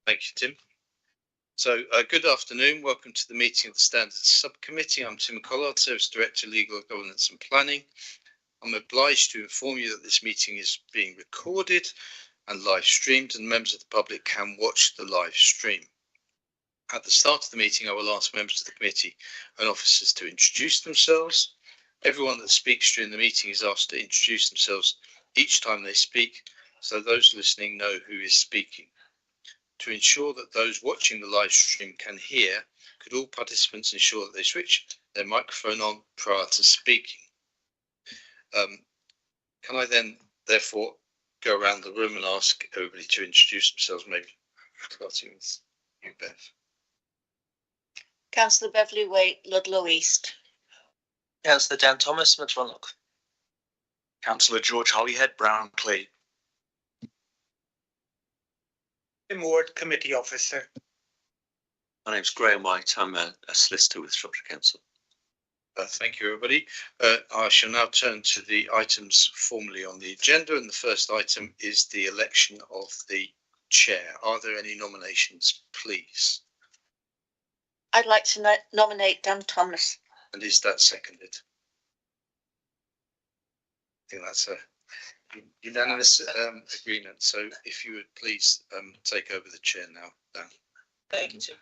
Thank you, Tim. So, good afternoon. Welcome to the meeting of the Standards Subcommittee. I'm Tim Collard, Service Director, Legal Governance and Planning. I'm obliged to inform you that this meeting is being recorded and live streamed, and members of the public can watch the live stream. At the start of the meeting, I will ask members of the committee and officers to introduce themselves. Everyone that speaks during the meeting is asked to introduce themselves each time they speak, so those listening know who is speaking. To ensure that those watching the live stream can hear, could all participants ensure that they switch their microphone on prior to speaking? Can I then therefore go around the room and ask everybody to introduce themselves, maybe starting with you, Bev? Councillor Beverley Waite, Ludlow East. Councillor Dan Thomas, Medronlock. Councillor George Holyhead, Brown Clay. Tim Ward, Committee Officer. My name's Graham White. I'm a solicitor with Shropshire Council. Thank you, everybody. I shall now turn to the items formally on the agenda, and the first item is the election of the chair. Are there any nominations, please? I'd like to nominate Dan Thomas. And is that seconded? I think that's a unanimous agreement. So if you would please take over the chair now, Dan. Thank you, Tim.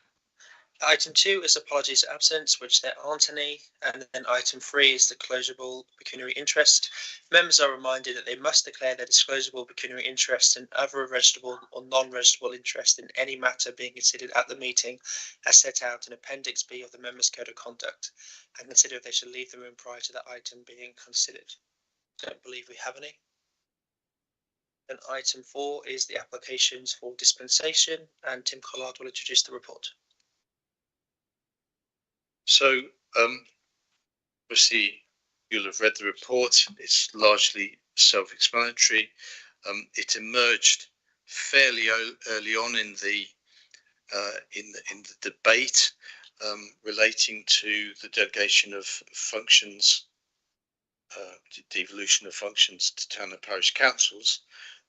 Item 2 is apologies for absence, which there aren't any. And then item 3 is the disclosable pecuniary interest. Members are reminded that they must declare their disclosable pecuniary interest and other registrable or non-registrable interest in any matter being considered at the meeting as set out in Appendix B of the Members' Code of Conduct, and consider if they should leave the room prior to that item being considered. Don't believe we have any. And item 4 is the applications for dispensation, and Tim Collard will introduce the report. So, obviously, you'll have read the report. It's largely self-explanatory. It emerged fairly early on in the debate relating to the delegation of functions, devolution of functions to town and parish councils,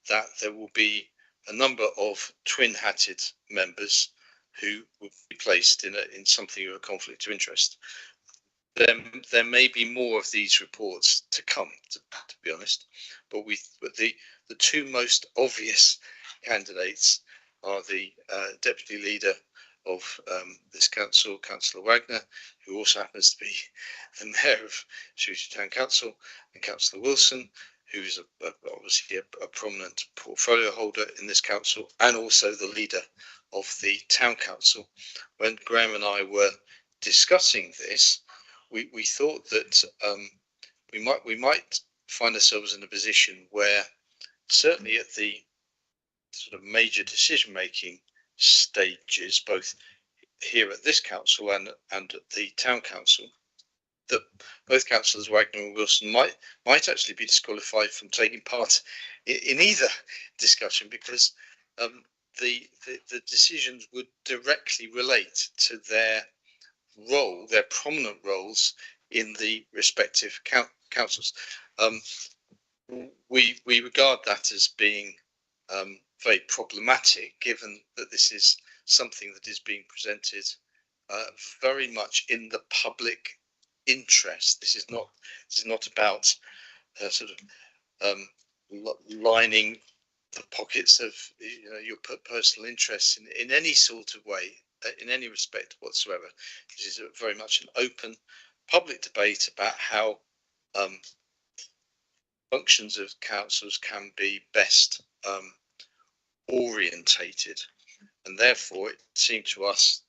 that there will be a number of twin-hatted members who will be placed in something of a conflict of interest. There may be more of these reports to come, to be honest, but the two most obvious candidates are the deputy leader of this council, Councillor Wagner, who also happens to be the mayor of Shrewsbury Town Council, and Councillor Wilson, who is obviously a prominent portfolio holder in this council, and also the leader of the town council. When Graham and I were discussing this, we thought that we might find ourselves in a position where, certainly at the sort of major decision-making stages, both here at this council and at the town council, that both councillors Wagner and Wilson might actually be disqualified from taking part in either discussion, because the decisions would directly relate to their role, their prominent roles in the respective councils. We regard that as being very problematic, given that this is something that is being presented very much in the public interest. This is not about sort of lining the pockets of your personal interests in any sort of way, in any respect whatsoever. This is very much an open public debate about how functions of councils can be best orientated, and therefore it seemed to us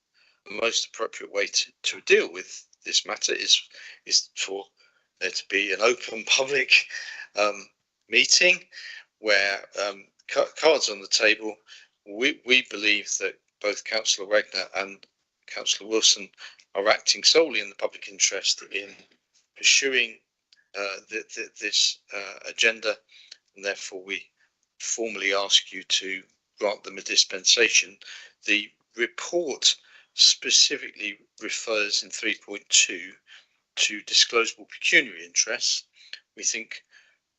the most appropriate way to deal with this matter is for there to be an open public meeting where cards on the table. We believe that both Councillor Wagner and Councillor Wilson are acting solely in the public interest in pursuing this agenda, and therefore we formally ask you to grant them a dispensation. The report specifically refers in 3.2 to disclosable pecuniary interests. We think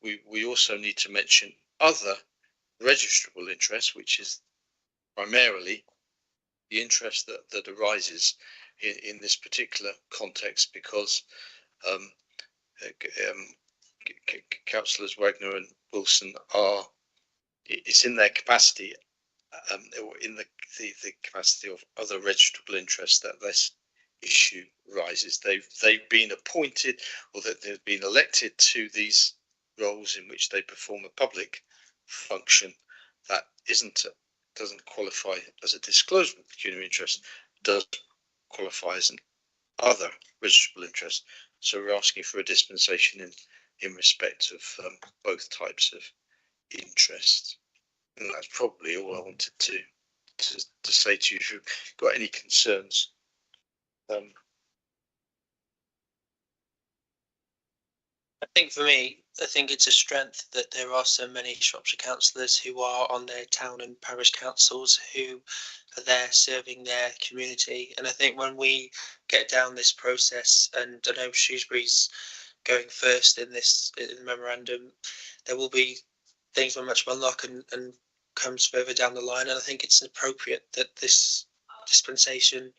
we also need to mention other registrable interests, which is primarily the interest that arises in this particular context, because councillors Wagner and Wilson it's in their capacity, or in the capacity of other registrable interests, that this issue rises. They've been appointed, or that they've been elected to these roles in which they perform a public function that doesn't qualify as a disclosable pecuniary interest, does qualify as an other registrable interest. So we're asking for a dispensation in respect of both types of interest. And that's probably all I wanted to say to you. If you've got any concerns, I think for me, I think it's a strength that there are so many Shropshire councillors who are on their town and parish councils who are there serving their community. And I think when we get down this process, and I know Shrewsbury's going first in this memorandum, there will be things very much unlock and comes further down the line. And I think it's appropriate that this dispensation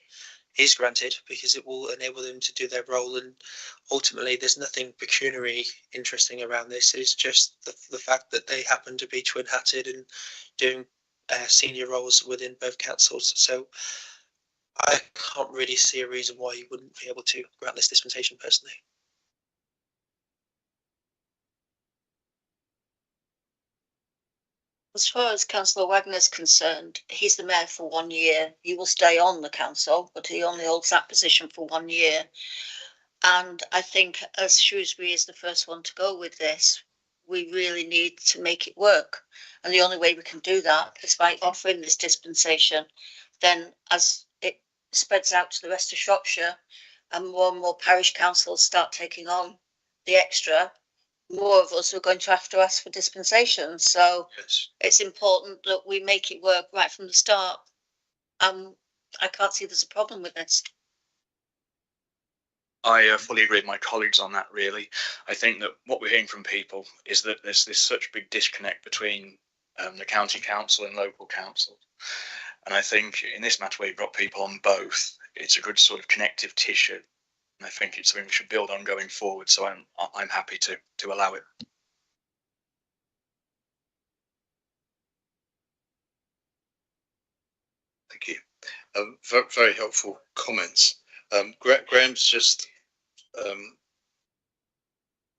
is granted, because it will enable them to do their role. And ultimately, there's nothing pecuniary interesting around this. It's just the fact that they happen to be twin-hatted and doing senior roles within both councils. So I can't really see a reason why you wouldn't be able to grant this dispensation personally. As far as Councillor Wagner is concerned, he's the mayor for 1 year. He will stay on the council, but he only holds that position for 1 year. And I think, as Shrewsbury is the first one to go with this, we really need to make it work. And the only way we can do that is by offering this dispensation. Then, as it spreads out to the rest of Shropshire and more parish councils start taking on the extra, more of us are going to have to ask for dispensation. So yes. it's important that we make it work right from the start. I can't see there's a problem with this. I fully agree with my colleagues on that, really. I think that what we're hearing from people is that there's this such big disconnect between the county council and local council. And I think in this matter, where you've got people on both, it's a good sort of connective tissue. And I think it's something we should build on going forward. So I'm happy to allow it. Thank you. Very helpful comments. Graham's just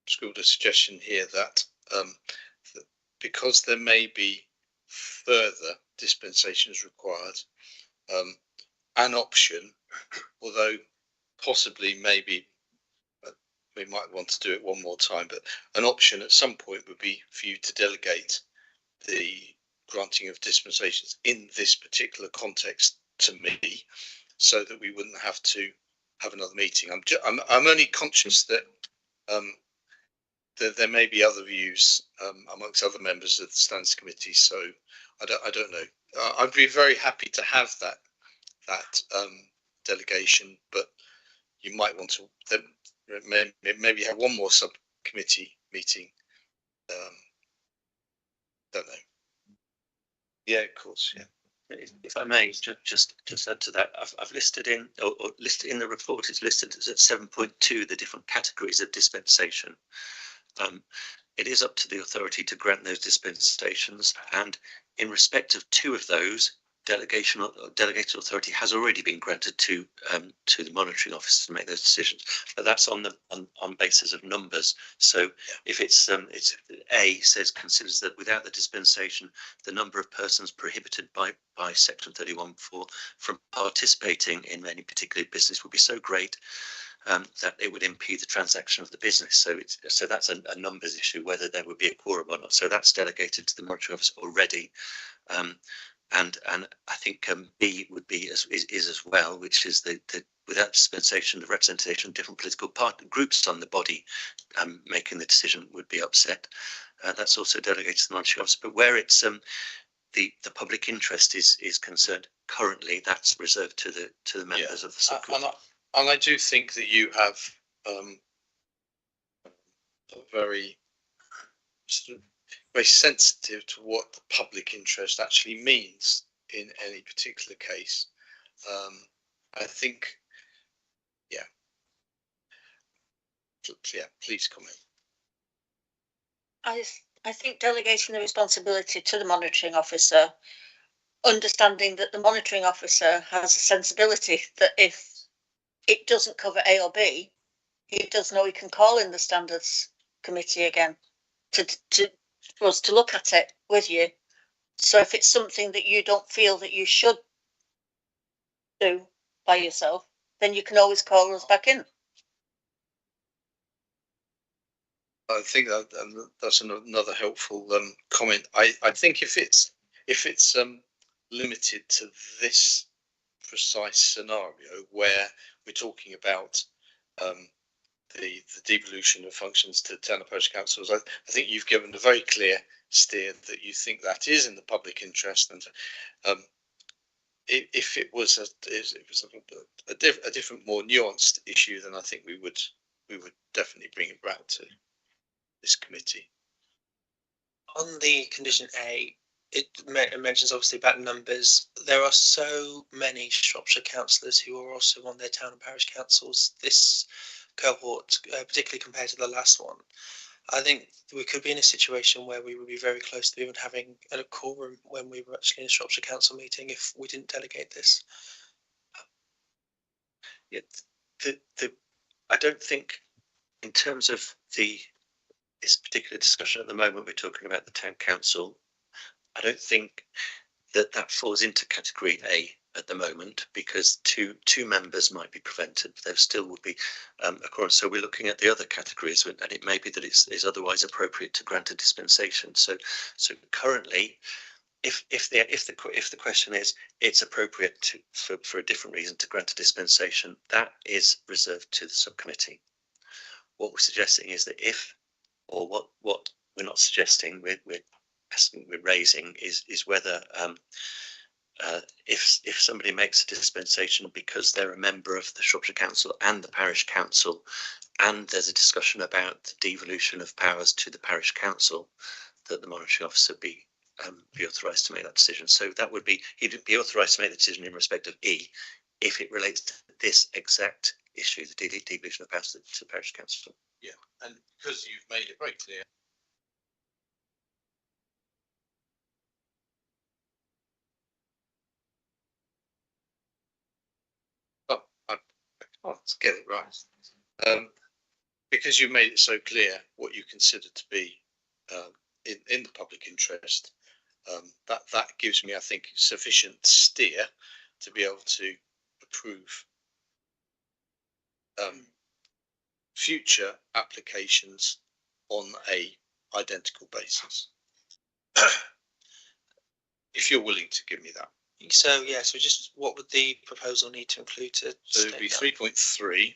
schooled a suggestion here that because there may be further dispensations required, an option, although possibly maybe we might want to do it one more time, but an option at some point would be for you to delegate the granting of dispensations in this particular context to me, so that we wouldn't have to have another meeting. I'm only conscious that there may be other views amongst other members of the Standards Committee, so I don't know. I'd be very happy to have that delegation, but you might want to maybe have one more subcommittee meeting. Don't know. Yeah, of course. Yeah. If I may, just add to that, I've listed in, or listed in the report, it's listed as at 7.2 the different categories of dispensation. It is up to the authority to grant those dispensations, and in respect of 2 of those, delegated authority has already been granted to the monitoring officer to make those decisions. But that's on basis of numbers. So if it's A says considers that without the dispensation, the number of persons prohibited by section 31(4) from participating in any particular business would be so great that it would impede the transaction of the business. So that's a numbers issue, whether there would be a quorum or not. So that's delegated to the monitoring officer already. And I think B would be is as well, which is the without dispensation, the representation of different political groups on the body making the decision would be upset. That's also delegated to the monitoring officer. But where it's the public interest is concerned, currently that's reserved to the members of the subcommittee. And I do think that you have very sensitive to what the public interest actually means in any particular case. I think, yeah, please comment. I think delegating the responsibility to the monitoring officer, understanding that the monitoring officer has a sensibility that if it doesn't cover A or B, he does know he can call in the standards committee again for us to look at it with you. So if it's something that you don't feel that you should do by yourself, then you can always call us back in. I think that's another helpful comment. I think if it's limited to this precise scenario where we're talking about the devolution of functions to town and parish councils, I think you've given a very clear steer that you think that is in the public interest, and if it was a different, more nuanced issue, then I think we would definitely bring it back to this committee. On the condition A, it mentions obviously about numbers. There are so many Shropshire councillors who are also on their town and parish councils. This cohort, particularly compared to the last one, I think we could be in a situation where we would be very close to even having a quorum when we were actually in a Shropshire Council meeting if we didn't delegate this. Yeah, I don't think, in terms of this particular discussion at the moment, we're talking about the town council. I don't think that falls into category A at the moment, because two members might be prevented, but there still would be a quorum. So we're looking at the other categories, and it may be that it's otherwise appropriate to grant a dispensation. So currently, if the question is it's appropriate for a different reason to grant a dispensation, that is reserved to the subcommittee. What we're suggesting is that what we're not suggesting, we're raising is whether if somebody makes a dispensation because they're a member of the Shropshire Council and the Parish Council, and there's a discussion about the devolution of powers to the Parish Council, that the monitoring officer be authorised to make that decision. So that would be, he'd be authorised to make the decision in respect of E, if it relates to this exact issue, the devolution of powers to the Parish Council. Yeah, and because you've made it very clear. Let's get it right. Because you made it so clear what you consider to be in the public interest, that gives me, I think, sufficient steer to be able to approve future applications on a identical basis. If you're willing to give me that. So yeah, so just what would the proposal need to include to? So it would be 3.3.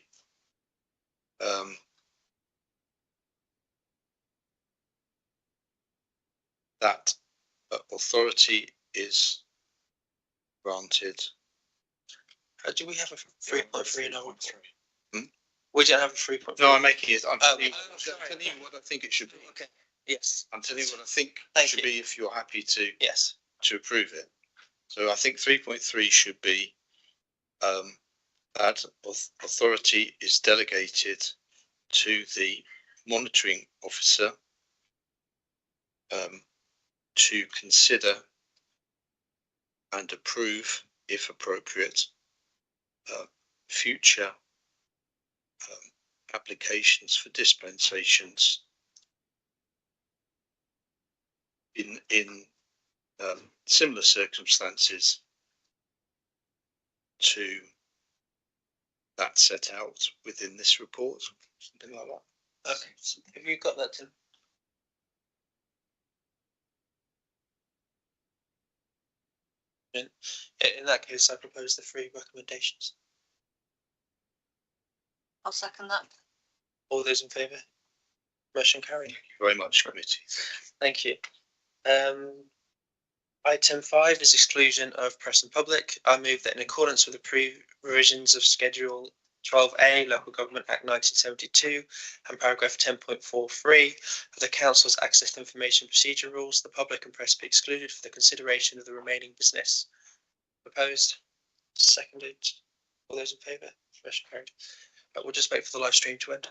That authority is granted. Do we have a 3.3 now? We don't have a 3.3. No, I'm making it. I'm telling you what I think it should be. Okay. Yes. I'm telling you what I think it should be if you're happy to. Yes. To approve it. So I think 3.3 should be that authority is delegated to the monitoring officer to consider and approve, if appropriate, future applications for dispensations in similar circumstances to that set out within this report, something like that. Okay, so have you got that, Tim? In that case, I propose the 3 recommendations. I'll second that. All those in favour? Motion carried. Thank you very much, committee. Thank you. Item 5 is exclusion of press and public. I move that in accordance with the provisions of Schedule 12A, Local Government Act 1972, and paragraph 10.43 of the Council's Access to Information Procedure Rules, the public and press be excluded for the consideration of the remaining business. Proposed. Seconded. All those in favour? Motion carried. We'll just wait for the live stream to end.